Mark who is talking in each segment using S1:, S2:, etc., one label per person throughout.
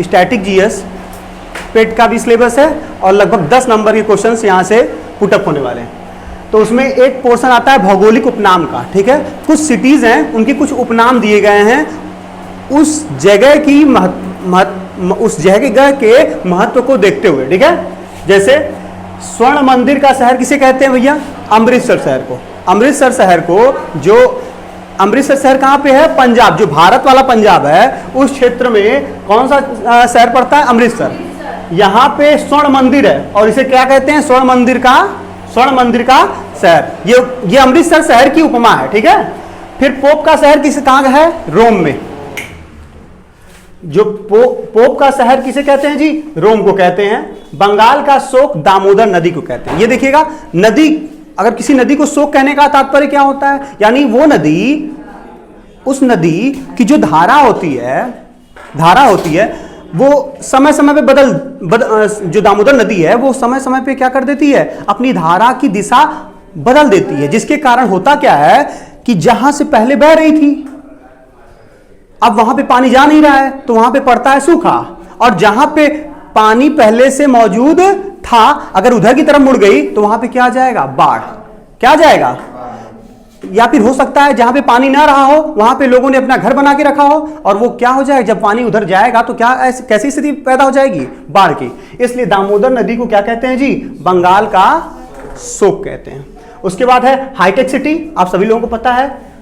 S1: Static GS, पेट का भी syllabus है और लगभग 10 नंबर के क्वेश्चंस यहाँ से पुटअप होने वाले हैं। तो उसमें एक पोर्शन आता है भौगोलिक उपनाम का, ठीक है। कुछ सिटीज हैं, उनके कुछ उपनाम दिए गए हैं, उस जगह की उस जगह के महत्व को देखते हुए, ठीक है। जैसे स्वर्ण मंदिर का शहर किसे कहते हैं भैया? अमृतसर शहर को। अमृतसर शहर को, जो अमृतसर शहर कहाँ पे है? पंजाब, जो भारत वाला पंजाब है उस क्षेत्र में कौन सा शहर पड़ता है? अमृतसर। यहाँ पे स्वर्ण मंदिर है और इसे क्या कहते हैं? स्वर्ण मंदिर का शहर। ये अमृतसर शहर की उपमा है, ठीक है। फिर पोप का शहर किसे कहाँ है? रोम में। जो पोप का शहर किसे कहते हैं जी? रोम को कहते हैं। बंगाल का शोक दामोदर नदी को कहते हैं। ये देखिएगा, नदी, अगर किसी नदी को शोक कहने का तात्पर्य क्या होता है? यानी वो नदी, उस नदी की जो धारा होती है वो समय समय पे जो दामोदर नदी है वो समय समय पे क्या कर देती है? अपनी धारा की दिशा बदल देती है, जिसके कारण होता क्या है कि जहां से पहले बह रही थी अब वहां पे पानी जा नहीं रहा है, तो वहां पे पड़ता है सूखा। और जहां पे पानी पहले से मौजूद था, अगर उधर की तरफ मुड़ गई तो वहां पे क्या आ जाएगा? बाढ़। क्या आ जाएगा? या फिर हो सकता है जहां पे पानी ना रहा हो वहां पे लोगों ने अपना घर बना के रखा हो और वो क्या हो जाएगा? जब पानी उधर जाएगा तो क्या कैसी स्थिति पैदा हो जाएगी? बाढ़ की। इसलिए दामोदर नदी को क्या कहते हैं जी? बंगाल का शोक कहते हैं। उसके बाद है हाईटेक सिटी। आप सभी लोगों को पता है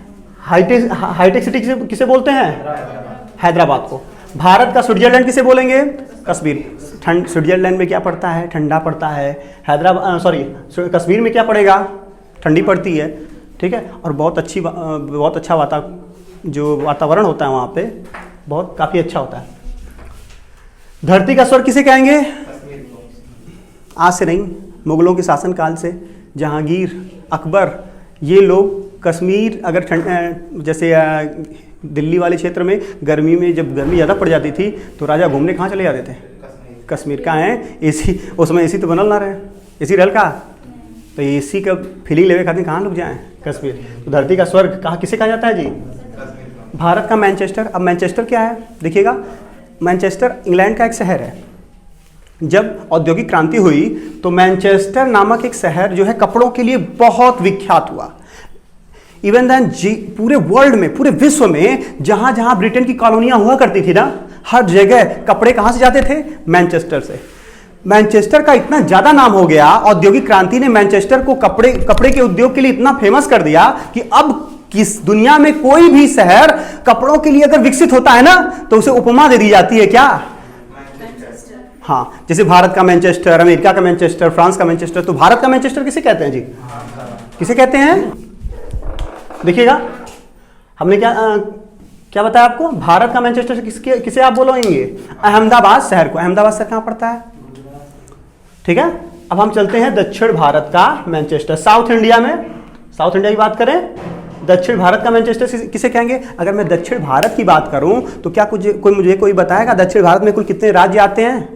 S1: हाईटेक सिटी किसे बोलते हैं? हैदराबाद को। भारत का स्विट्जरलैंड किसे बोलेंगे? कश्मीर। स्विट्जरलैंड में क्या पड़ता है? ठंडा पड़ता है। कश्मीर में क्या पड़ेगा? ठंडी पड़ती है, ठीक है। और बहुत अच्छा वातावरण होता है वहाँ पे, काफ़ी अच्छा होता है। धरती का स्वर्ग किसे कहेंगे? आज से नहीं, मुगलों के शासनकाल से जहांगीर, अकबर, ये लोग कश्मीर, अगर जैसे दिल्ली वाले क्षेत्र में गर्मी में जब गर्मी ज़्यादा पड़ जाती थी तो राजा घूमने कहाँ चले जाते थे? कश्मीर। का है एसी, उस समय एसी तो बनल ना रहे, एसी रहल का, तो एसी का फीलिंग लेवे खातिर कहाँ लोग जाएँ? कश्मीर। तो धरती का स्वर्ग किसे कहा जाता है जी? भारत का मैनचेस्टर। अब मैनचेस्टर क्या है? देखिएगा, मैनचेस्टर इंग्लैंड का एक शहर है। जब औद्योगिक क्रांति हुई तो मैनचेस्टर नामक एक शहर जो है कपड़ों के लिए बहुत विख्यात हुआ। इवन देन पूरे वर्ल्ड में, पूरे विश्व में जहां जहां ब्रिटेन की कॉलोनियां हुआ करती थी ना, हर जगह कपड़े कहां से जाते थे? मैनचेस्टर से। मैनचेस्टर का इतना ज्यादा नाम हो गया, औद्योगिक क्रांति ने मैनचेस्टर को कपड़े के उद्योग के लिए इतना फेमस कर दिया कि अब किस दुनिया में कोई भी शहर कपड़ों के लिए अगर विकसित होता है ना तो उसे उपमा दे दी जाती है। क्या? हाँ, जैसे भारत का मैनचेस्टर, अमेरिका का मैनचेस्टर, फ्रांस का मैनचेस्टर। तो भारत का मैनचेस्टर किसे कहते हैं जी? किसे कहते हैं? देखिएगा, हमने क्या बताया आपको? भारत का मैनचेस्टर किसे आप बोलेंगे? अहमदाबाद शहर को। अहमदाबाद शहर कहाँ पड़ता है? ठीक है। अब हम चलते हैं दक्षिण भारत का मैनचेस्टर। साउथ इंडिया की बात करें, दक्षिण भारत का मैनचेस्टर किसे कहेंगे? अगर मैं दक्षिण भारत की बात करूं तो क्या कोई बताएगा दक्षिण भारत में कुल कितने राज्य आते हैं?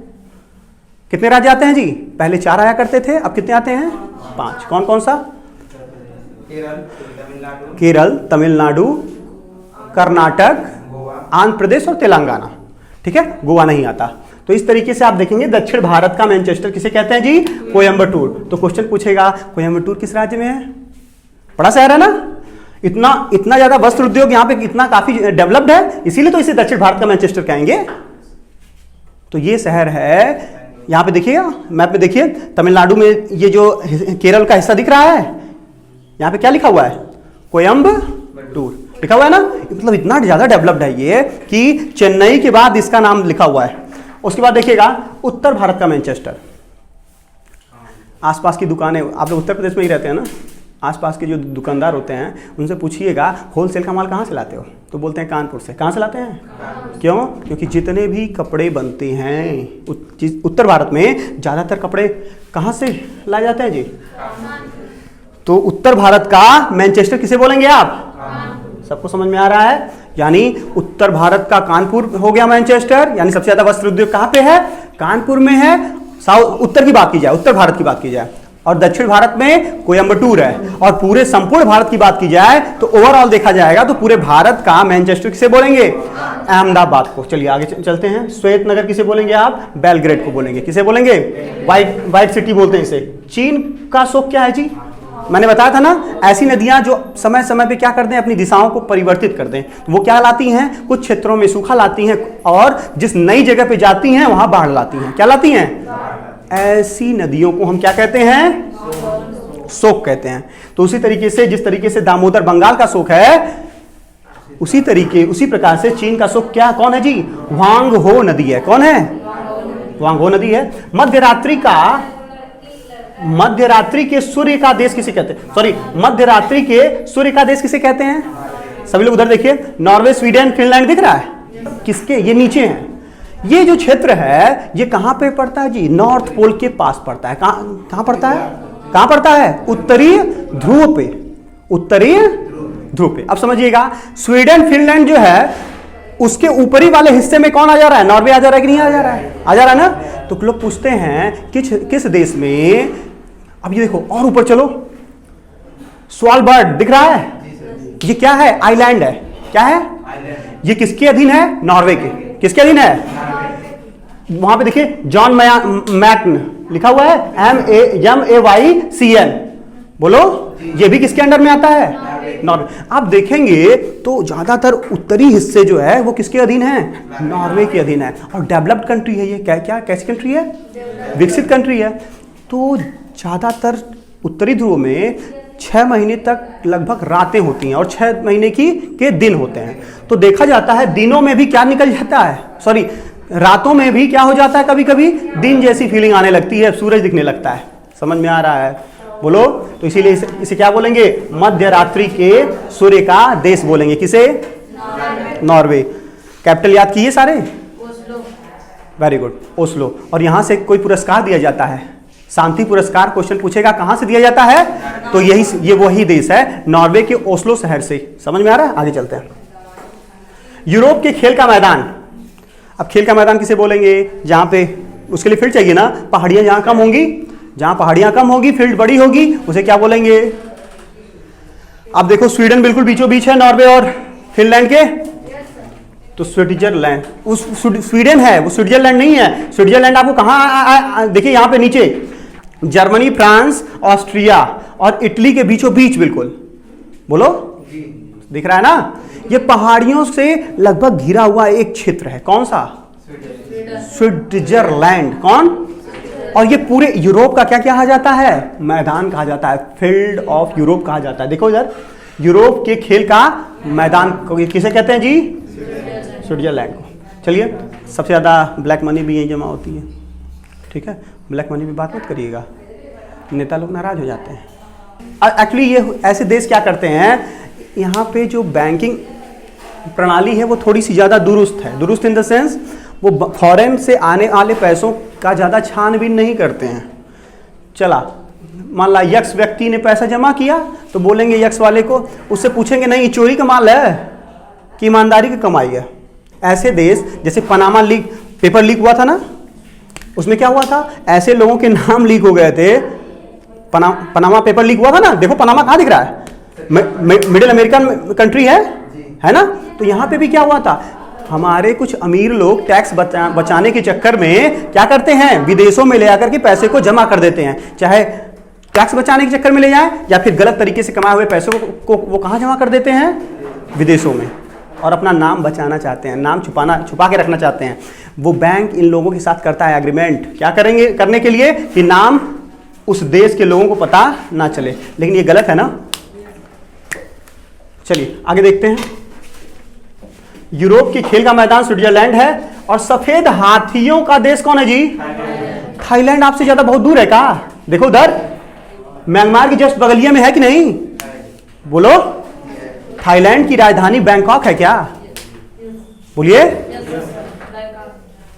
S1: कितने राज्य आते हैं जी? पहले 4 आया करते थे, अब कितने आते हैं? 5। कौन कौन सा? केरल, तमिलनाडु, कर्नाटक, आंध्र प्रदेश और तेलंगाना, ठीक है। गोवा नहीं आता। तो इस तरीके से आप देखेंगे दक्षिण भारत का मैनचेस्टर किसे कहते हैं जी? कोयंबटूर। तो क्वेश्चन पूछेगा कोयंबटूर किस राज्य में है? बड़ा शहर है ना, इतना ज्यादा वस्त्र उद्योग यहाँ पे इतना काफी डेवलप्ड है, इसीलिए तो इसे दक्षिण भारत का मैनचेस्टर कहेंगे। तो ये शहर है, यहाँ पे देखिएगा मैप में, देखिए तमिलनाडु में ये जो केरल का हिस्सा दिख रहा है, यहाँ पे क्या लिखा हुआ है? कोयंबटूर लिखा हुआ है ना। मतलब इतना ज्यादा डेवलप्ड है ये कि चेन्नई के बाद इसका नाम लिखा हुआ है। उसके बाद देखिएगा उत्तर भारत का मैनचेस्टर। आसपास की दुकानें, आप लोग उत्तर प्रदेश में ही रहते हैं ना, आसपास के जो दुकानदार होते हैं उनसे पूछिएगा होलसेल का माल कहाँ से लाते हो, तो बोलते हैं कानपुर से। कहाँ से लाते हैं? क्यों? क्योंकि जितने भी कपड़े बनते हैं उत्तर भारत में, ज़्यादातर कपड़े कहाँ से लाए जाते हैं जी? तो उत्तर भारत का मैनचेस्टर किसे बोलेंगे आप? सबको समझ में आ रहा है? यानी उत्तर भारत का कानपुर हो गया मैनचेस्टर। यानी सबसे ज्यादा वस्त्र उद्योग कहाँ पे है? कानपुर में है। उत्तर की बात की जाए, उत्तर भारत की बात की जाए और दक्षिण भारत में कोयम्बटूर है। और पूरे संपूर्ण भारत की बात की जाए तो ओवरऑल देखा जाएगा तो पूरे भारत का मैनचेस्टर किसे बोलेंगे? अहमदाबाद को। चलिए आगे चलते हैं। श्वेत नगर किसे बोलेंगे आप? बेलग्रेड को बोलेंगे। किसे बोलेंगे? व्हाइट सिटी बोलते हैं इसे। चीन का शौक क्या है जी? मैंने बताया था ना, ऐसी नदियां जो समय समय पे क्या करते हैं, अपनी दिशाओं को परिवर्तित करते हैं। तो वो क्या लाती हैं? कुछ क्षेत्रों में सूखा लाती हैं और जिस नई जगह पे जाती हैं वहां बाढ़ लाती हैं। क्या लाती हैं? ऐसी नदियों को हम क्या कहते हैं? शोक कहते हैं। तो उसी तरीके से जिस तरीके से दामोदर बंगाल का शोक है, उसी प्रकार से चीन का शोक क्या कौन है जी? वांग हो नदी है। कौन है? वांग हो नदी है। मध्यरात्रि के सूर्य का देश किसे कहते हैं? सॉरी, मध्यरात्रि के सूर्य का देश किसे कहते हैं? सभी लोग उधर देखिए, नॉर्वे, स्वीडन, फिनलैंड दिख रहा है किसके? ये नीचे है। ये जो क्षेत्र है ये कहां पे पड़ता है जी? नॉर्थ पोल के पास पड़ता है। कहां पड़ता है? कहां पड़ता है? उत्तरी ध्रुव पे। उत्तरी ध्रुव पे। अब समझिएगा, स्वीडन फिनलैंड जो है उसके ऊपरी वाले हिस्से में कौन आ जा रहा है? नॉर्वे आ जा रहा है कि नहीं आ जा रहा है? आ जा रहा है ना। तो लोग पूछते हैं किस देश में? अब ये देखो और ऊपर चलो, स्वालबर्ड दिख रहा है? ये क्या है? आइलैंड है। क्या है ये? किसके अधीन है? नॉर्वे के। किसके अधीन है? वहां पे देखिए जॉन मैटन लिखा हुआ है, MAYCN। बोलो, ये भी किसके अंडर में आता है? नॉर्वे। आप देखेंगे तो ज्यादातर उत्तरी हिस्से जो है वो किसके अधीन है? नॉर्वे के अधीन है। और डेवलप्ड कंट्री है ये। क्या कैसी कंट्री है? विकसित कंट्री है। तो ज्यादातर उत्तरी ध्रुव में 6 महीने तक लगभग रातें होती हैं और 6 महीने के दिन होते हैं। तो देखा जाता है दिनों में भी क्या निकल जाता है, सॉरी रातों में भी क्या हो जाता है, कभी कभी दिन जैसी फीलिंग आने लगती है, सूरज दिखने लगता है। समझ में आ रहा है? बोलो। तो इसीलिए इसे क्या बोलेंगे? मध्य रात्रि के सूर्य का देश बोलेंगे। किसे? नॉर्वे। कैपिटल याद किए सारे? Very good, Oslo. और यहां से कोई पुरस्कार दिया जाता है, शांति पुरस्कार। क्वेश्चन पूछेगा कहां से दिया जाता है, तो ये वही देश है, नॉर्वे के ओस्लो शहर से। समझ में आ रहा है? आगे चलते हैं। यूरोप के खेल का मैदान। अब खेल का मैदान किसे बोलेंगे? जहां पे उसके लिए फील्ड चाहिए ना, पहाड़ियां जहां कम होंगी, जहां पहाड़ियां कम होगी फील्ड बड़ी होगी, उसे क्या बोलेंगे? अब देखो स्वीडन बिल्कुल बीचों बीच है नॉर्वे और फिनलैंड के, तो स्विट्जरलैंड। उस स्वीडन है, वो स्विट्जरलैंड नहीं है। स्विट्जरलैंड आपको कहां देखिए, यहां पे नीचे जर्मनी, फ्रांस, ऑस्ट्रिया और इटली के बीचों बीच बिल्कुल। बोलो, दिख रहा है ना? ये पहाड़ियों से लगभग घिरा हुआ एक क्षेत्र है। कौन सा? स्विट्जरलैंड। कौन? और ये पूरे यूरोप का क्या कहा जाता है? मैदान कहा जाता है, फील्ड ऑफ यूरोप कहा जाता है। देखो इधर, यूरोप के खेल का मैदान किसे कहते हैं जी? स्विट्जरलैंड को। चलिए, सबसे ज़्यादा ब्लैक मनी भी यहीं जमा होती है, ठीक है? ब्लैक मनी भी बात मत करिएगा, नेता लोग नाराज हो जाते हैं। एक्चुअली ये ऐसे देश क्या करते हैं, यहाँ पे जो बैंकिंग प्रणाली है वो थोड़ी सी ज़्यादा दुरुस्त है। दुरुस्त इन द सेंस, वो फॉरेन से आने वाले पैसों का ज़्यादा छानबीन नहीं करते हैं। चला, मान ला यक्स व्यक्ति ने पैसा जमा किया तो बोलेंगे यक्स वाले को, उससे पूछेंगे नहीं चोरी का माल है कि ईमानदारी की कमाई है। ऐसे देश जैसे पनामा लीक, पेपर लीक हुआ था ना, उसमें क्या हुआ था? ऐसे लोगों के नाम लीक हो गए थे। पनामा पेपर लीक हुआ था ना। देखो पनामा कहाँ दिख रहा है? मिडिल अमेरिकन कंट्री है ना। तो यहाँ पे भी क्या हुआ था, हमारे कुछ अमीर लोग टैक्स बचाने के चक्कर में क्या करते हैं, विदेशों में ले आकर के पैसे को जमा कर देते हैं। चाहे टैक्स बचाने के चक्कर में ले जाएं या फिर गलत तरीके से कमाए हुए पैसों को वो कहाँ जमा कर देते हैं? विदेशों में। और अपना नाम बचाना चाहते हैं, नाम छुपा के रखना चाहते हैं। वो बैंक इन लोगों के साथ करता है एग्रीमेंट, क्या करेंगे करने के लिए कि नाम उस देश के लोगों को पता ना चले। लेकिन ये गलत है ना। चलिए आगे देखते हैं। यूरोप के खेल का मैदान स्विट्जरलैंड है। और सफेद हाथियों का देश कौन है जी? थाईलैंड। आपसे ज्यादा बहुत दूर है का? देखो उधर म्यांमार की जस्ट बगलिया में है कि नहीं? बोलो, थाईलैंड की राजधानी बैंकॉक है क्या? बोलिए।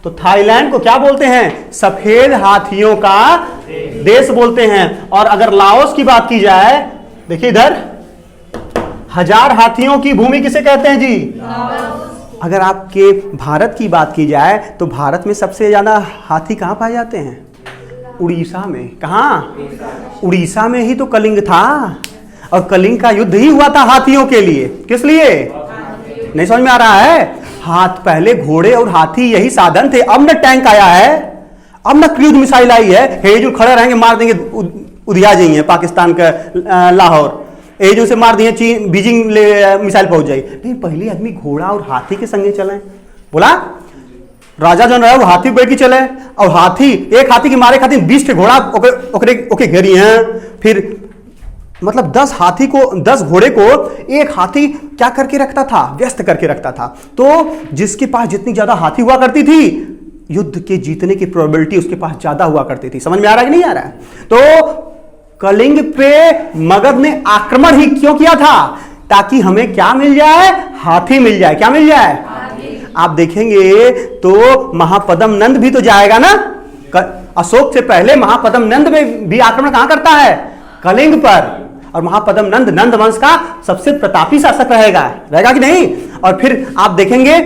S1: तो थाईलैंड को क्या बोलते हैं? सफेद हाथियों का देश बोलते हैं। और अगर लाओस की बात की जाए, देखिए इधर 1000 हाथियों की भूमि किसे कहते हैं जी? अगर आपके भारत की बात की जाए तो भारत में सबसे ज्यादा हाथी कहां पाए जाते हैं? उड़ीसा में। कहाँ? उड़ीसा में ही तो कलिंग था, और कलिंग का युद्ध ही हुआ था हाथियों के लिए। किस लिए? नहीं समझ में आ रहा है? हाथ पहले घोड़े और हाथी यही साधन थे, अब न टैंक आया है, अब न क्रूज मिसाइल आई है। हे जो खड़े रहेंगे मार देंगे, उधिया जाइए पाकिस्तान का लाहौर, ये जो से मार दिए चीन बीजिंग मिसाइल पहुंच जाएगी। नहीं, पहले आदमी घोड़ा और हाथी के संगे चले। बोला राजा जन रहे वो हाथी बैठ के चले, और हाथी एक हाथी के मारे खातिर 20 के घोड़ा ओके घेरी हैं। फिर मतलब 10 हाथी को 10 घोड़े को एक हाथी क्या करके रखता था? व्यस्त करके रखता था। तो जिसके पास जितनी ज्यादा हाथी हुआ करती थी, युद्ध के जीतने की प्रोबेबिलिटी उसके पास ज्यादा हुआ करती थी। समझ में आ रहा है कि नहीं आ रहा है? तो कलिंग पे मगध ने आक्रमण ही क्यों किया था? ताकि हमें क्या मिल जाए? हाथी मिल जाए। क्या मिल जाए? आप देखेंगे तो महापद्म नंद भी तो जाएगा ना। अशोक से पहले महापद्म नंद में भी आक्रमण कहां करता है? कलिंग पर। और महापद्म नंद नंद वंश का सबसे प्रतापी शासक रहेगा कि नहीं? और फिर आप देखेंगे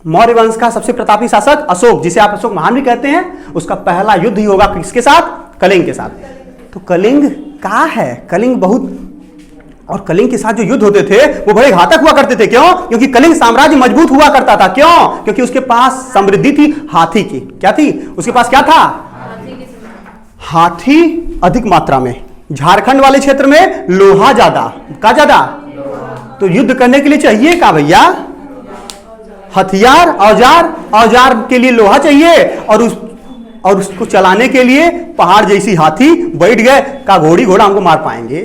S1: मौर्य वंश का सबसे प्रतापी शासक अशोक, जिसे आप अशोक महान भी कहते हैं, उसका पहला युद्ध ही होगा किसके साथ? कलिंग के साथ। तो कलिंग कहाँ है? कलिंग बहुत, और कलिंग के साथ जो युद्ध होते थे वो बड़े घातक हुआ करते थे। क्यों? क्योंकि कलिंग साम्राज्य मजबूत हुआ करता था। क्यों? क्योंकि उसके पास समृद्धि थी हाथी की। क्या थी उसके पास? क्या था? हाथी अधिक मात्रा में। झारखंड वाले क्षेत्र में लोहा ज्यादा। का ज्यादा? तो युद्ध करने के लिए चाहिए का भैया? हथियार, औजार। औजार के लिए लोहा चाहिए, और उसको चलाने के लिए पहाड़ जैसी हाथी बैठ गए का घोड़ी घोड़ा हमको मार पाएंगे?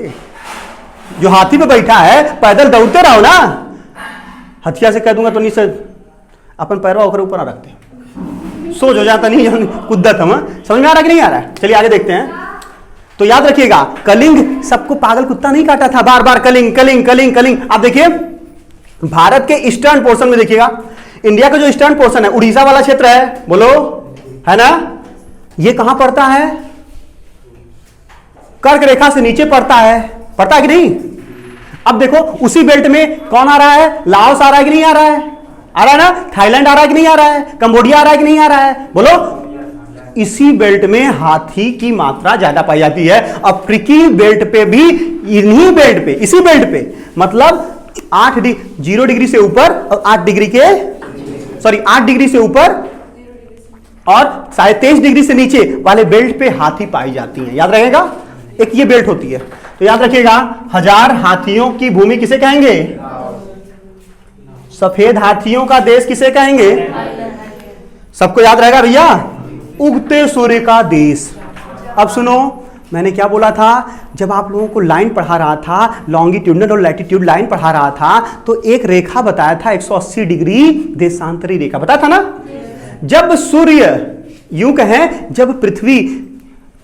S1: जो हाथी पे बैठा है पैदल दौड़ते रहो ना, हथियार से कह दूंगा तो नहीं सर अपन पैरवा होकर ऊपर ना रखते, सोच हो जाता नहीं कुद्दत हम। समझ में आ रहा कि नहीं आ रहा है? चलिए आगे देखते हैं। तो याद रखिएगा, कलिंग सबको पागल कुत्ता नहीं काटा था, बार बार कलिंग कलिंग कलिंग कलिंग। आप देखिए भारत के ईस्टर्न पोर्शन में देखिएगा, इंडिया का जो ईस्टर्न पोर्शन है, उड़ीसा वाला क्षेत्र है, बोलो है ना, ये कहां पड़ता है? कर्क रेखा से नीचे पड़ता है कि नहीं? अब देखो उसी बेल्ट में कौन आ रहा है? लाओस आ रहा है कि नहीं आ रहा है? आ रहा है ना? थाईलैंड आ रहा है कि नहीं आ रहा है? कंबोडिया आ रहा है कि नहीं आ रहा है? बोलो। इसी बेल्ट में हाथी की मात्रा ज्यादा पाई जाती है। अफ्रीकी बेल्ट पे भी, इन्हीं बेल्ट पे, इसी बेल्ट पे, मतलब 0 डिग्री से ऊपर और 8 डिग्री से ऊपर और 23.5 डिग्री से नीचे वाले बेल्ट पे हाथी पाई जाती हैं। याद रहेगा, एक ये बेल्ट होती है। तो याद रखिएगा, 1000 हाथियों की भूमि किसे कहेंगे? सफेद हाथियों का देश किसे कहेंगे? सबको याद रहेगा भैया, उगते सूर्य का देश। अब सुनो, मैंने क्या बोला था? जब आप लोगों को लाइन पढ़ा रहा था, लॉन्गिट्यूडनल और लैटिट्यूड लाइन पढ़ा रहा था, तो एक रेखा बताया था 180 डिग्री देशांतरी रेखा बताया था ना। जब सूर्य, यूं कहें, जब पृथ्वी,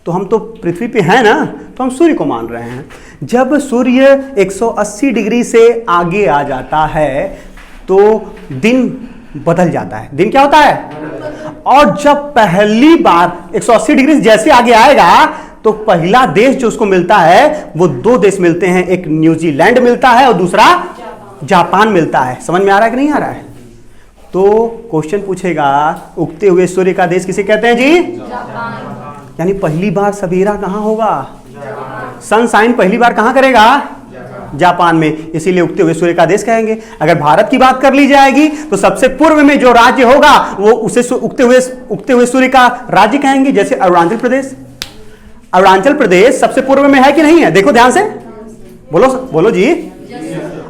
S1: तो हम तो पृथ्वी पे हैं ना, तो हम सूर्य को मान रहे हैं। जब सूर्य 180 डिग्री से आगे आ जाता है तो दिन बदल जाता है। दिन क्या होता है? और जब पहली बार 180 डिग्री जैसे आगे आएगा तो पहला देश जो उसको मिलता है वो 2 देश मिलते हैं, एक न्यूजीलैंड मिलता है और दूसरा जापान मिलता है। समझ में आ रहा है कि नहीं आ रहा है? तो क्वेश्चन पूछेगा, उगते हुए सूर्य का देश किसे कहते हैं जी? जापान। यानी पहली बार सवेरा कहां होगा? सनशाइन पहली बार कहां करेगा? जापान में। इसीलिए उगते हुए सूर्य का देश कहेंगे। अगर भारत की बात कर ली जाएगी तो सबसे पूर्व में जो राज्य होगा वो उसे उगते हुए सूर्य का राज्य कहेंगे। जैसे अरुणाचल प्रदेश। अरुणाचल प्रदेश सबसे पूर्व में है कि नहीं है? देखो ध्यान से, बोलो जी।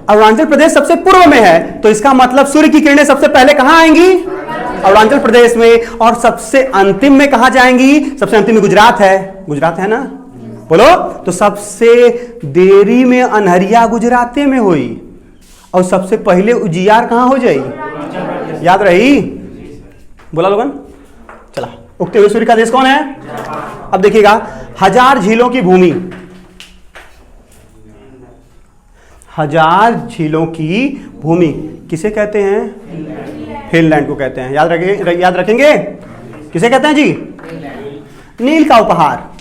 S1: अरुणाचल प्रदेश सबसे पूर्व में है, तो इसका मतलब सूर्य की किरणें सबसे पहले कहां आएंगी? अरुणाचल प्रदेश में। और सबसे अंतिम में कहां जाएंगी? सबसे अंतिम में गुजरात है ना, बोलो। तो सबसे देरी में अनहरिया गुजराते में हुई, और सबसे पहले उजियार कहां हो जाई? याद रही? बोला लोगन? चला, उगते हुए सूर्य का देश कौन है? अब देखिएगा, 1000 झीलों की भूमि, 1000 झीलों की भूमि किसे कहते हैं? फिनलैंड को कहते हैं। याद रखेंगे किसे कहते हैं जी? नील का उपहार।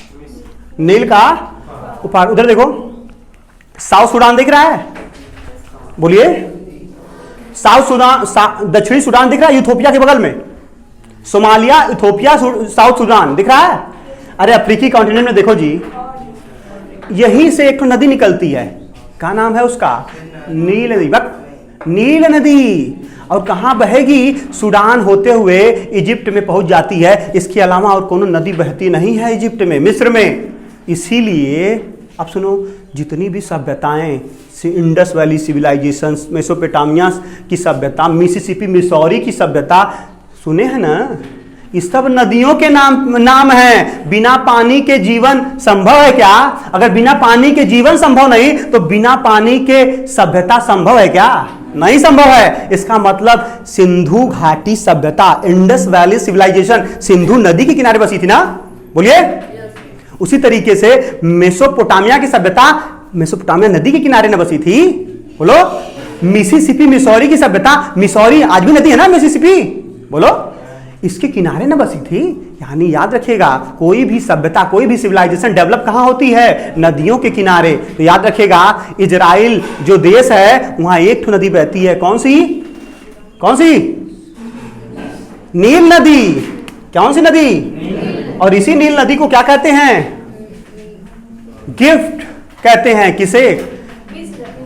S1: नील का उपहार। उधर देखो, साउथ सूडान दिख रहा है, बोलिए। साउथ सूडान, दक्षिणी सूडान दिख रहा है इथोपिया के बगल में। सोमालिया, इथोपिया, साउथ सूडान दिख रहा है। अरे अफ्रीकी कॉन्टिनेंट में देखो जी, यहीं से एक नदी निकलती है, क्या नाम है उसका? नील नदी। नील नदी। और कहां बहेगी? सूडान होते हुए इजिप्ट में पहुंच जाती है। इसके अलावा और कोनो नदी बहती नहीं है इजिप्ट में, मिस्र में। इसीलिए अब सुनो, जितनी भी सभ्यताएं, इंडस वैली सिविलाइजेशन, मेसोपोटामिया की सभ्यता, मिसिसिपी मिसौरी की सभ्यता, सुने हैं ना, इस सब नदियों के नाम हैं। बिना पानी के जीवन संभव है क्या? अगर बिना पानी के जीवन संभव नहीं तो बिना पानी के सभ्यता संभव है क्या? नहीं संभव है। इसका मतलब सिंधु घाटी सभ्यता, इंडस वैली सिविलाइजेशन सिंधु नदी के किनारे बसी थी ना, बोलिए। उसी तरीके से मेसोपोटामिया की सभ्यता मेसोपोटामिया नदी के किनारे न बसी थी, बोलो। मिसिसिपी मिसौरी की सभ्यता, मिसौरी आज भी नदी है ना, मिसिसिपी, बोलो, इसके किनारे न बसी थी। यानी याद रखिएगा, कोई भी सभ्यता, कोई भी सिविलाइजेशन डेवलप कहां होती है? नदियों के किनारे। तो याद रखिएगा, इजराइल जो देश है वहां एक नदी बहती है, कौन सी? कौन सी? नील नदी। कौन सी नदी? और इसी नील नदी को क्या कहते हैं? गिफ्ट कहते हैं। किसे?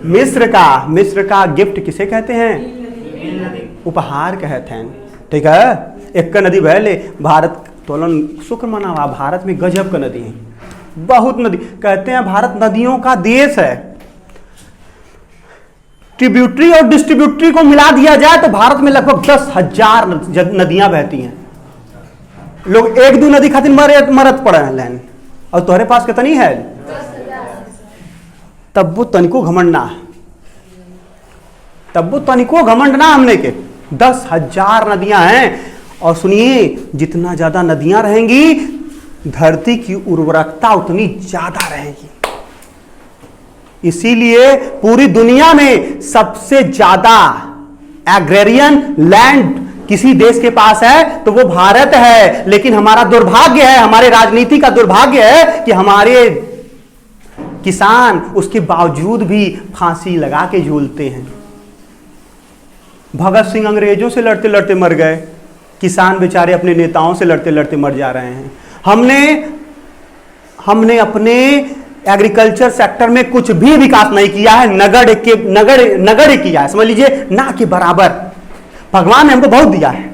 S1: मिस्र का गिफ्ट किसे कहते हैं? उपहार कहते हैं। ठीक है, एक नदी बहले भारत तोलन शुक्र मनावा, भारत में गजब का नदी है, बहुत नदी। कहते हैं भारत नदियों का देश है। ट्रिब्यूटरी और डिस्ट्रीब्यूटरी को मिला दिया जाए तो भारत में लगभग 10,000 नदियां बहती हैं। लोग एक दो नदी खातिर मरत पड़े हैं लैन, और तुम्हारे पास कितनी है? तब वो तनिको घमंड ना हमने के 10,000 नदियां हैं। और सुनिए, जितना ज्यादा नदियां रहेंगी धरती की उर्वरकता उतनी ज्यादा रहेगी। इसीलिए पूरी दुनिया में सबसे ज्यादा एग्रेरियन लैंड किसी देश के पास है तो वो भारत है। लेकिन हमारा दुर्भाग्य है, हमारे राजनीति का दुर्भाग्य है कि हमारे किसान उसके बावजूद भी फांसी लगा के झूलते हैं। भगत सिंह अंग्रेजों से लड़ते लड़ते मर गए, किसान बेचारे अपने नेताओं से लड़ते लड़ते मर जा रहे हैं। हमने अपने एग्रीकल्चर सेक्टर में कुछ भी विकास नहीं किया है, नगड़ किया है, समझ लीजिए, ना के बराबर। भगवान ने हमको बहुत दिया है।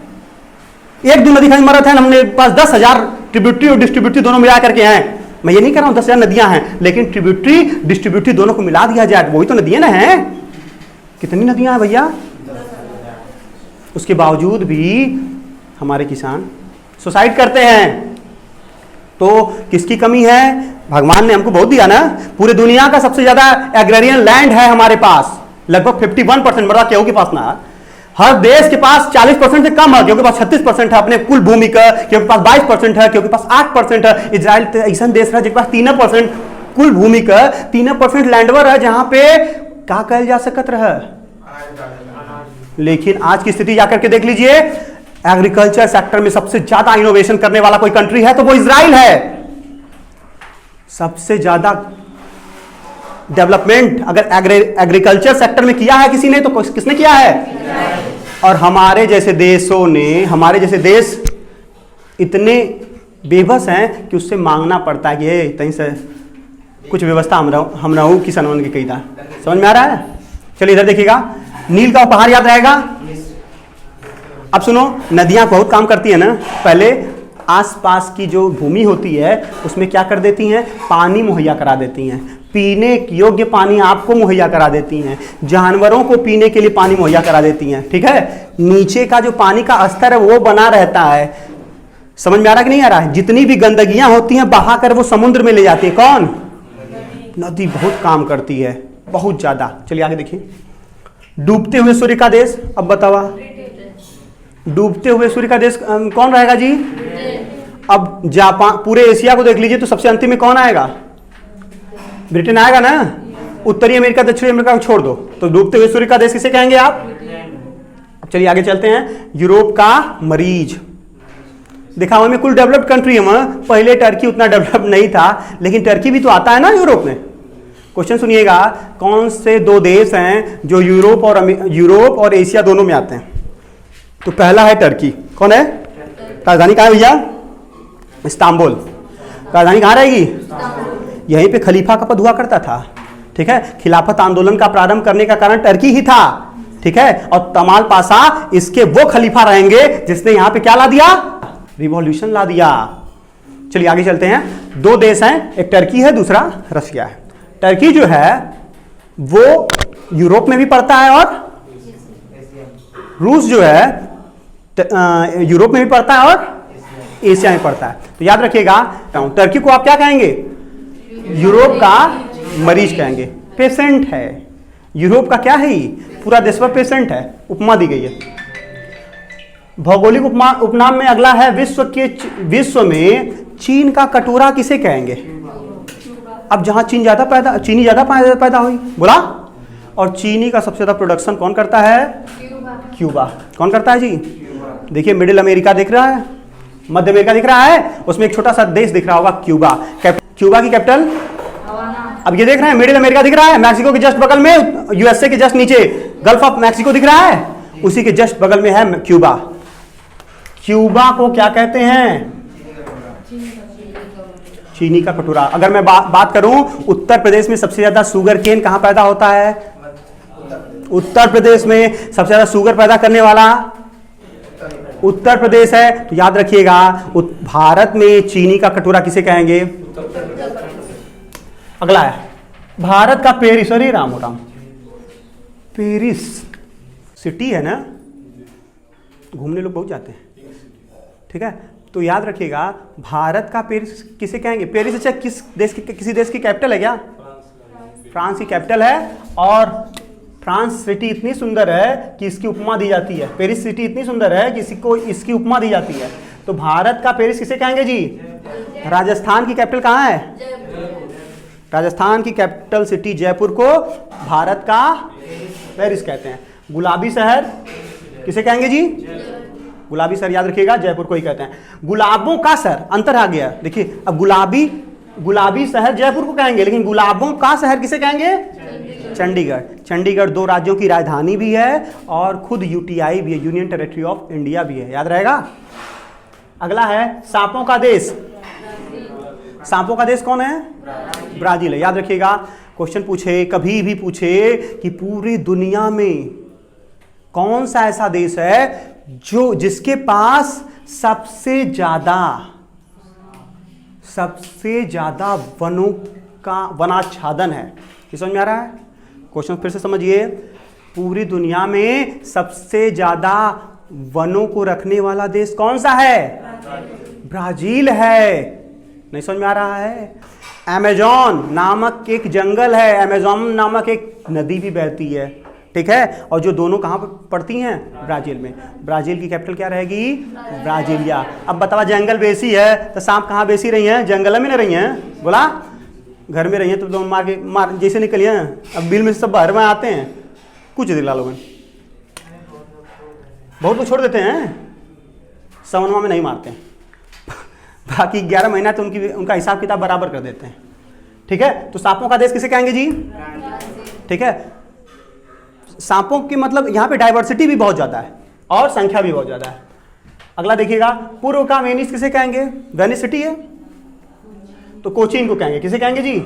S1: एक दिन नदी खाई मरत है, हमने पास 10,000 ट्रिब्यूटरी और डिस्ट्रीब्यूटरी दोनों मिला करके हैं। मैं ये नहीं कह रहा हूं 10,000 नदियां हैं, लेकिन ट्रिब्यूटरी डिस्ट्रीब्यूटरी दोनों को मिला दिया जाए, वही तो नदियां ना हैं। कितनी नदियां हैं भैया? उसके बावजूद भी हमारे किसान सुसाइड करते हैं। तो किसकी कमी है? भगवान ने हमको बहुत दिया ना। पूरी दुनिया का सबसे ज्यादा एग्रेरियन लैंड है हमारे पास, लगभग 51%, मतलब केहू के पास ना, हर देश के पास 40% से कम है, क्योंकि पास 36% है अपने कुल भूमि का, क्योंकि पास 22% है, क्योंकि पास 8% है। इजराइल ऐसा देश है जिसके पास 3% कुल भूमि का 3% लैंडवर है, जहां पे क्या कहा जा सकत रहा। लेकिन आज की स्थिति जाकर के देख लीजिए, एग्रीकल्चर सेक्टर में सबसे ज्यादा इनोवेशन करने वाला कोई कंट्री है तो वो इजराइल है। सबसे ज्यादा डेवलपमेंट अगर एग्रीकल्चर सेक्टर में किया है किसी ने तो किसने किया है? और हमारे जैसे देशों ने, हमारे जैसे देश इतने बेबस हैं कि उससे मांगना पड़ता है कि कहीं से कुछ व्यवस्था हम रहूं किसानों की कही था। समझ में आ रहा है? चलिए इधर देखिएगा, नील का उपहार याद रहेगा। अब सुनो, नदियां बहुत काम करती है ना। पहले आसपास की जो भूमि होती है उसमें क्या कर देती हैं? पानी मुहैया करा देती हैं, पीने योग्य पानी आपको मुहैया करा देती हैं, जानवरों को पीने के लिए पानी मुहैया करा देती हैं। ठीक है, नीचे का जो पानी का स्तर है वो बना रहता है। समझ में आ रहा कि नहीं आ रहा है? जितनी भी गंदगियां होती हैं बहा कर वो समुद्र में ले जाती है। कौन? नदी बहुत काम करती है, बहुत ज्यादा। चलिए आगे देखिए, डूबते हुए सूर्य का देश। अब बतावा, डूबते हुए सूर्य का देश कौन रहेगा जी? अब जापान, पूरे एशिया को देख लीजिए तो सबसे अंतिम में कौन आएगा? ब्रिटेन आएगा ना। उत्तरी अमेरिका दक्षिणी अमेरिका को छोड़ दो तो डूबते हुए सूर्य का देश किसे कहेंगे आप? अब चलिए आगे चलते हैं, यूरोप का मरीज। देखा हमें कुल डेवलप्ड कंट्री है, पहले टर्की उतना डेवलप नहीं था, लेकिन टर्की भी तो आता है ना यूरोप में। क्वेश्चन सुनिएगा, कौन से दो देश हैं जो यूरोप और एशिया दोनों में आते हैं? तो पहला है टर्की। कौन है? राजधानी कहाँ है भैया? इस्तांबुल। राजधानी कहाँ रहेगी? यहीं पे खलीफा का पद हुआ करता था। ठीक है, खिलाफत आंदोलन का प्रारंभ करने का कारण टर्की ही था। ठीक है, और तमाल पाशा इसके वो खलीफा रहेंगे जिसने यहां पे क्या ला दिया? रिवॉल्यूशन ला दिया। चलिए आगे चलते हैं। दो देश हैं, एक टर्की है, दूसरा रशिया है। टर्की जो है वो यूरोप में भी पड़ता है और रूस जो है यूरोप में भी पड़ता है और एशिया में पड़ता है। तो याद रखिएगा, टर्की को आप क्या कहेंगे? यूरोप का मरीज कहेंगे, पेशेंट है। यूरोप का क्या है? ही पूरा देश पर पेशेंट है, उपमा दी गई है। भौगोलिक उपनाम में अगला है विश्व में चीन का कटोरा किसे कहेंगे? अब जहां चीनी ज्यादा पैदा हुई, बोला। और चीनी का सबसे ज्यादा प्रोडक्शन कौन करता है? क्यूबा। कौन करता है जी? देखिए मिडिल अमेरिका दिख रहा है, मध्य अमेरिका दिख रहा है, उसमें एक छोटा सा देश दिख रहा होगा, क्यूबा। क्यूबा की कैपिटल? अब ये देख रहे हैं, मिडिल अमेरिका दिख रहा है, मैक्सिको के जस्ट बगल में, यूएसए के जस्ट नीचे गल्फ ऑफ मैक्सिको दिख रहा है, उसी के जस्ट बगल में है क्यूबा। क्यूबा को क्या कहते हैं? चीनी का कटोरा। अगर मैं बात करूं, उत्तर प्रदेश में सबसे ज्यादा शुगर केन कहां पैदा होता है? उत्तर प्रदेश में सबसे ज्यादा शुगर पैदा करने वाला उत्तर प्रदेश है। तो याद रखिएगा, भारत में चीनी का कटोरा किसे कहेंगे? अगला है भारत का पेरिस। अरे राम राम, पेरिस सिटी है ना, घूमने लोग बहुत जाते हैं। ठीक है, तो याद रखिएगा, भारत का पेरिस किसे कहेंगे? पेरिस अच्छा किसी देश की कैपिटल है क्या? फ्रांस की कैपिटल है। और फ्रांस सिटी इतनी सुंदर है कि इसकी उपमा दी जाती है। पेरिस सिटी इतनी सुंदर है कि इसकी उपमा दी जाती है। तो भारत का पेरिस किसे कहेंगे जी? राजस्थान की कैपिटल कहाँ है? राजस्थान की कैपिटल सिटी जयपुर को भारत का पेरिस कहते हैं। गुलाबी शहर किसे कहेंगे जी? गुलाबी शहर याद रखिएगा, जयपुर को ही कहते हैं। गुलाबों का शहर, अंतर आ गया। देखिए, अब गुलाबी शहर जयपुर को कहेंगे, लेकिन गुलाबों का शहर किसे कहेंगे? चंडीगढ़। चंडीगढ़ दो राज्यों की राजधानी भी है और खुद यूटीआई भी है, यूनियन टेरिटरी ऑफ इंडिया भी है, याद रहेगा। अगला है सांपों का देश। सांपों का देश कौन है? ब्राजील है। याद रखिएगा, क्वेश्चन पूछे, कभी भी पूछे कि पूरी दुनिया में कौन सा ऐसा देश है जिसके पास सबसे ज्यादा वनों का वनाच्छादन है। ये समझ में आ रहा है? क्वेश्चन फिर से समझिए, पूरी दुनिया में सबसे ज्यादा वनों को रखने वाला देश कौन सा है? ब्राजील है। नहीं समझ में आ रहा है? अमेज़न नामक एक जंगल है, अमेज़न नामक एक नदी भी बहती है। ठीक है, और जो दोनों कहां पर पड़ती हैं? ब्राजील में। ब्राजील की कैपिटल क्या रहेगी? ब्राजीलिया। अब बतावा, जंगल बेसी है तो सांप कहां बेसी रही हैं? जंगल में नहीं रही हैं, बोला। घर में रही हैं तो मार जैसे निकलिए। अब बिल में सब बाहर में आते हैं, कुछ दिला लोग, बहुत लोग छोड़ देते हैं, सवनमा में नहीं मारते हैं। बाकी 11 महीना तो उनका हिसाब किताब बराबर कर देते हैं। ठीक है, तो सांपों का देश किसे कहेंगे जी? ठीक है, सांपों की मतलब यहां पे डाइवर्सिटी भी बहुत ज्यादा है और संख्या भी बहुत ज्यादा है। अगला देखिएगा, पूर्व का वेनिस किसे कहेंगे? वेनिस सिटी है, तो कोचीन को कहेंगे। किसे कहेंगे जी?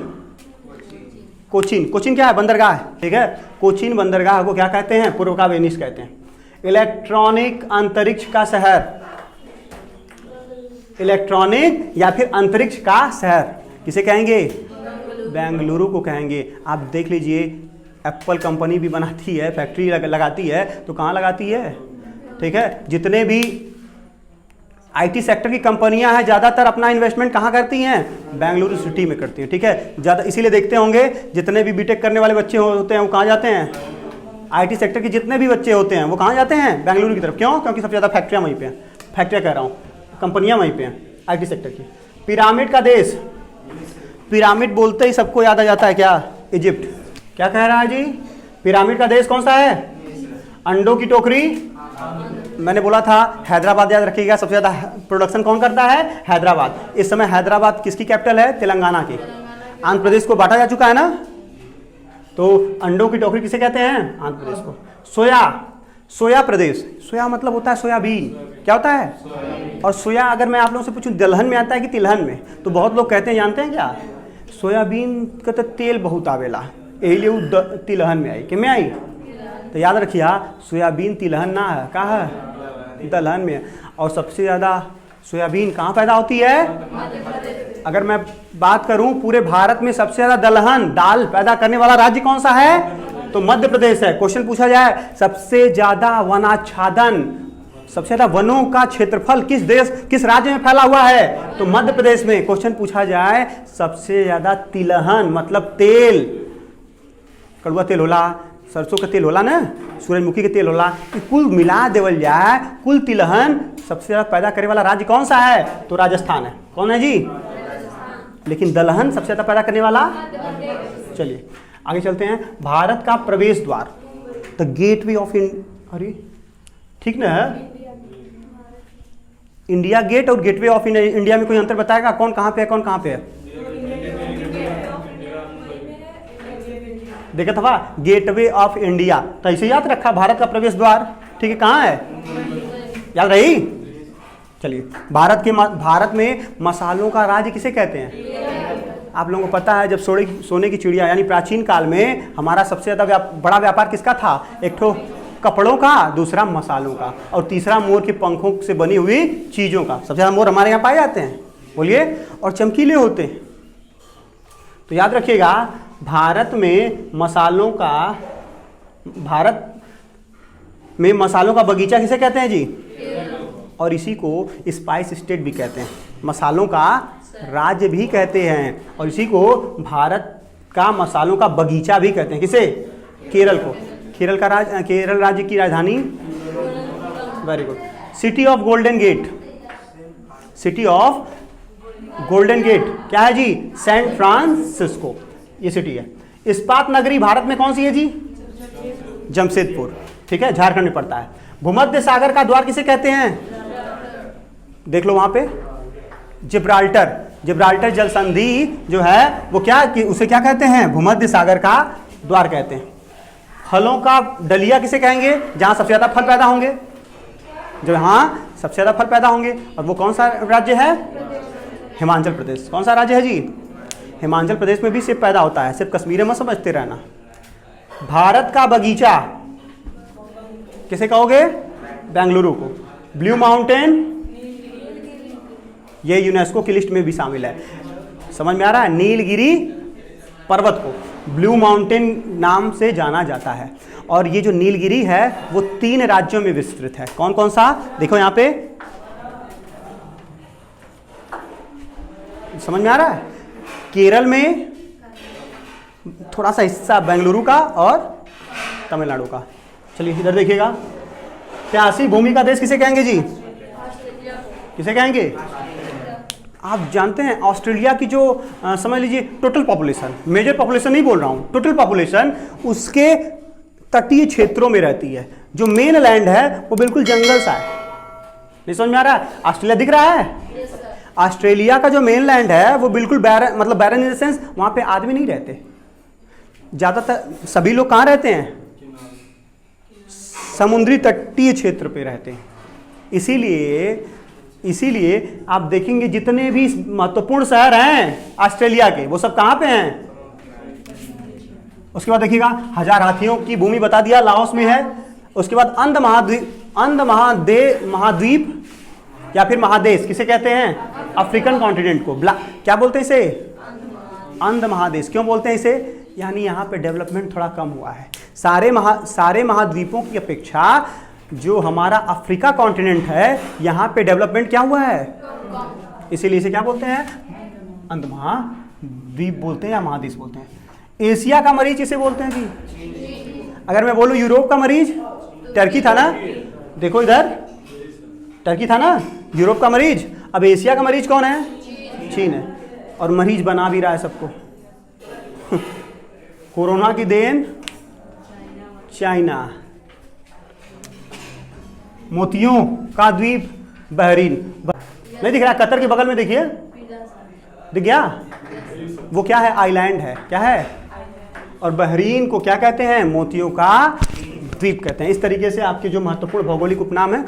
S1: कोचीन। कोचीन क्या है? बंदरगाह है। ठीक है, कोचीन बंदरगाह को क्या कहते हैं? पूर्व का वेनिस कहते हैं। इलेक्ट्रॉनिक अंतरिक्ष का शहर, इलेक्ट्रॉनिक या फिर अंतरिक्ष का शहर किसे कहेंगे? बेंगलुरु को कहेंगे। आप देख लीजिए, एप्पल कंपनी भी बनाती है, फैक्ट्री लगाती है, तो कहाँ लगाती है? ठीक है, जितने भी आईटी सेक्टर की कंपनियां हैं ज़्यादातर अपना इन्वेस्टमेंट कहाँ करती हैं? बेंगलुरु सिटी में करती हैं। ठीक है, ज़्यादा इसीलिए देखते होंगे जितने भी बीटेक करने वाले बच्चे होते हैं वो कहाँ जाते हैं? आईटी सेक्टर के जितने भी बच्चे होते हैं वो कहाँ जाते हैं? बेंगलुरु की तरफ। क्यों? क्योंकि सबसे ज़्यादा फैक्ट्रियाँ वहीं पे हैं। फैक्ट्रियाँ कह रहा हूँ, कंपनियाँ वहीं पे हैं आईटी सेक्टर की। पिरामिड का देश, पिरामिड बोलते ही सबको याद आ जाता है क्या? इजिप्ट। क्या कह रहा है जी? पिरामिड का देश कौन सा है? अंडों की टोकरी, मैंने बोला था हैदराबाद, याद रखिएगा। सबसे ज्यादा प्रोडक्शन कौन करता है? हैदराबाद। इस समय हैदराबाद किसकी कैपिटल है? तेलंगाना की। आंध्र प्रदेश को बांटा जा चुका है ना, तो अंडों की टोकरी किसे कहते हैं? आंध्र प्रदेश को। सोया प्रदेश, सोया मतलब होता है सोयाबीन। क्या होता है? और सोया, अगर मैं आप लोगों से पूछूं दलहन में आता है कि तिलहन में, तो बहुत लोग कहते हैं, जानते हैं क्या, सोयाबीन का तो तेल बहुत आवेला, यही लिए तिलहन में आई, कि में आई। तो याद रखिए, सोयाबीन तिलहन ना है, कहाँ है? दलहन में। और सबसे ज़्यादा सोयाबीन कहाँ पैदा होती है? अगर मैं बात करूं पूरे भारत में सबसे ज़्यादा दलहन दाल पैदा करने वाला राज्य कौन सा है? तो मध्य प्रदेश है। क्वेश्चन पूछा जाए सबसे ज़्यादा वनाच्छादन, सबसे ज़्यादा वनों का क्षेत्रफल किस देश, किस राज्य में फैला हुआ है? तो मध्य प्रदेश में। क्वेश्चन पूछा जाए सबसे ज़्यादा तिलहन, मतलब तेल, कड़ुआ तेल होला, सरसों का तेल होला ना, सूरजमुखी के तेल होला, कुल मिला देवल जाए, कुल तिलहन सबसे ज़्यादा पैदा करने वाला राज्य कौन सा है? तो राजस्थान है। कौन है जी? लेकिन दलहन सबसे ज़्यादा पैदा करने वाला, चलिए आगे चलते हैं। भारत का प्रवेश द्वार, द गेटवे ऑफ अरे ठीक ना, इंडिया गेट और गेटवे ऑफ इंडिया में कोई अंतर बताएगा? कौन कहाँ पे है, कौन कहाँ पे है? देखा था गेटवे ऑफ इंडिया, तो ऐसे याद रखा, भारत का प्रवेश द्वार, ठीक है, कहाँ है? याद रही। चलिए, भारत में मसालों का राज्य किसे कहते हैं? आप लोगों को पता है, जब सोने की चिड़िया यानी प्राचीन काल में हमारा सबसे ज़्यादा बड़ा व्यापार किसका था? एक ठो कपड़ों का, दूसरा मसालों का, और तीसरा मोर के पंखों से बनी हुई चीज़ों का। सबसे ज़्यादा मोर हमारे यहाँ पाए जाते हैं, बोलिए, और चमकीले होते हैं। तो याद रखिएगा, भारत में मसालों का बगीचा किसे कहते हैं जी? और इसी को स्पाइस स्टेट भी कहते हैं, मसालों का राज्य भी कहते हैं, और इसी को भारत का मसालों का बगीचा भी कहते हैं। किसे? केरल को। केरल राज्य की राजधानी, very good, city of golden gate. City of golden gate क्या है जी? सैन फ्रांसिस्को, ये सिटी है। इस्पात नगरी भारत में कौन सी है जी? जमशेदपुर, ठीक है, झारखंड में पड़ता है। भूमध्य सागर का द्वार किसे कहते हैं? देख लो वहां पे, जिब्राल्टर जल संधि जो है वो क्या, कि उसे क्या कहते हैं? भूमध्य सागर का द्वार कहते हैं। फलों का डलिया किसे कहेंगे? जहां सबसे ज्यादा फल पैदा होंगे, जहां सबसे ज्यादा फल पैदा होंगे, और वो कौन सा राज्य है? हिमाचल प्रदेश। कौन सा राज्य है जी? हिमाचल प्रदेश में भी सेब पैदा होता है, सिर्फ कश्मीर में समझते रहना। भारत का बगीचा किसे कहोगे? बेंगलुरु को। ब्लू माउंटेन, ये यूनेस्को की लिस्ट में भी शामिल है। समझ में आ रहा है? नीलगिरी पर्वत को ब्लू माउंटेन नाम से जाना जाता है। और ये जो नीलगिरी है वो 3 राज्यों में विस्तृत है। कौन कौन सा? देखो यहाँ पे, समझ में आ रहा है? केरल में थोड़ा सा हिस्सा बेंगलुरु का और तमिलनाडु का। चलिए इधर देखिएगा, प्यासी भूमि का देश किसे कहेंगे जी? किसे कहेंगे? आप जानते हैं ऑस्ट्रेलिया की जो समझ लीजिए टोटल पॉपुलेशन, मेजर पॉपुलेशन नहीं बोल रहा हूं, टोटल पॉपुलेशन उसके तटीय क्षेत्रों में रहती है। जो मेन लैंड है वो बिल्कुल जंगल सा है। नहीं समझ में आ रहा है? ऑस्ट्रेलिया दिख रहा है? ऑस्ट्रेलिया का जो मेन लैंड है वो बिल्कुल बैरन, मतलब बैरन इन द सेंस वहां पे आदमी नहीं रहते। ज्यादातर सभी लोग कहाँ रहते हैं? समुद्री तटीय क्षेत्र पे रहते हैं। इसीलिए आप देखेंगे जितने भी महत्वपूर्ण शहर हैं ऑस्ट्रेलिया के, वो सब कहाँ पे हैं? उसके बाद देखिएगा, 1000 हाथियों की भूमि बता दिया, लाओस में है। उसके बाद अंध महाद्वीप या फिर महादेश किसे कहते हैं? अफ्रीकन कॉन्टिनेंट को क्या बोलते हैं इसे? अंध महादेश। क्यों बोलते हैं इसे? यानी यहाँ पे डेवलपमेंट थोड़ा कम हुआ है। सारे महाद्वीपों की अपेक्षा जो हमारा अफ्रीका कॉन्टिनेंट है यहाँ पे डेवलपमेंट क्या हुआ है, इसीलिए इसे क्या बोलते हैं? अंध महाद्वीप बोलते हैं या महादेश बोलते हैं। एशिया का मरीज इसे बोलते हैं जी। अगर मैं बोलूँ यूरोप का मरीज, टर्की था ना, देखो इधर टर्की था ना, यूरोप का मरीज। अब एशिया का मरीज कौन है? चीन है। और मरीज बना भी रहा है सबको। कोरोना की देन चाइना। मोतियों का द्वीप बहरीन। नहीं दिख रहा? कतर के बगल में देखिए, दिख गया? वो क्या है? आइलैंड है। क्या है? और बहरीन को क्या कहते हैं? मोतियों का द्वीप कहते हैं। इस तरीके से आपके जो महत्वपूर्ण भौगोलिक उपनाम है